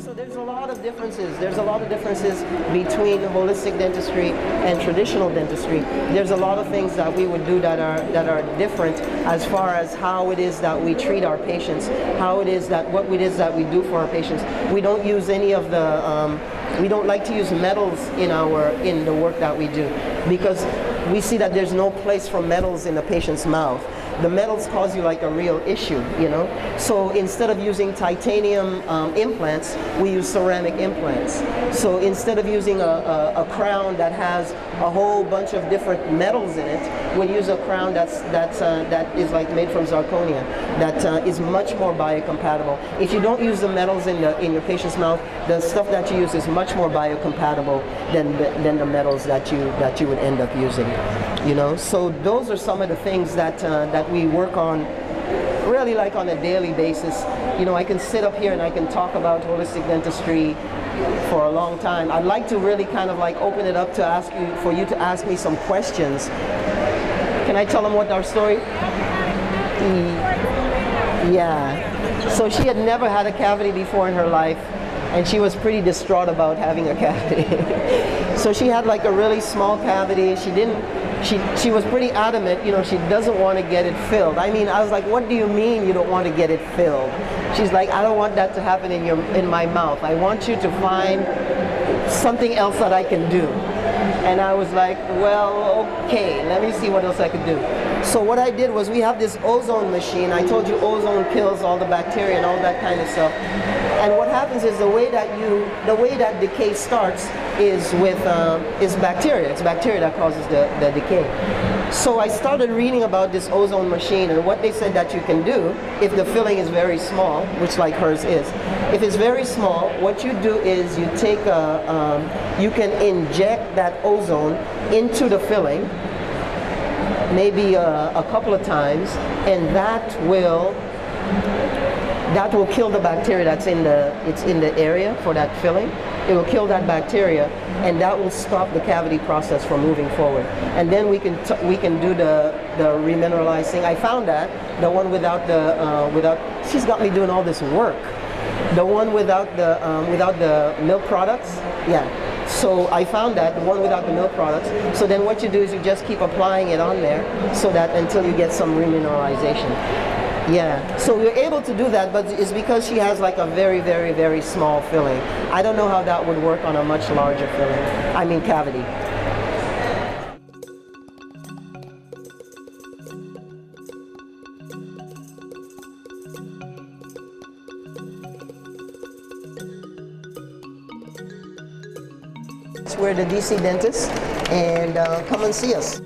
So there's a lot of differences. There's a lot of differences between holistic dentistry and traditional dentistry. There's a lot of things that we would do that are different as far as how it is that we treat our patients, what it is that we do for our patients. We don't use any of the we don't like to use metals in the work that we do, because we see that there's no place for metals in the patient's mouth. The metals cause you like a real issue, you know. So instead of using titanium implants, we use ceramic implants. So instead of using a crown that has a whole bunch of different metals in it, we use a crown that is like made from zirconia, that is much more biocompatible. If you don't use the metals in your patient's mouth, the stuff that you use is much more biocompatible than the metals that you would end up using. You know, so those are some of the things that we work on really like on a daily basis. You know, I can sit up here and I can talk about holistic dentistry for a long time. I'd like to really kind of like open it up to for you to ask me some questions. Can I tell them what our story? Yeah. So she had never had a cavity before in her life, and she was pretty distraught about having a cavity. So she had like a really small cavity. She was pretty adamant, you know, she doesn't want to get it filled. I mean, I was like, what do you mean you don't want to get it filled? She's like, I don't want that to happen in my mouth. I want you to find something else that I can do. And I was like, well, okay, let me see what else I could do. So what I did was, we have this ozone machine. I told you ozone kills all the bacteria and all that kind of stuff. And what happens is the way that decay starts is with bacteria. It's bacteria that causes the decay. So I started reading about this ozone machine, and what they said that you can do if the filling is very small, which like hers is. If it's very small, what you do is you take you can inject that ozone into the filling, maybe a couple of times, and that will kill the bacteria that's in the area for that filling. It will kill that bacteria, and that will stop the cavity process from moving forward. And then we can do the remineralizing. I found that the one without she's got me doing all this work. The one without the milk products, yeah. So I found that the one without the milk products. So then what you do is you just keep applying it on there, so that until you get some remineralization. Yeah, so we're able to do that, but it's because she has like a very, very, very small filling. I don't know how that would work on a much larger filling. I mean cavity. We're the DC Dentist, and come and see us.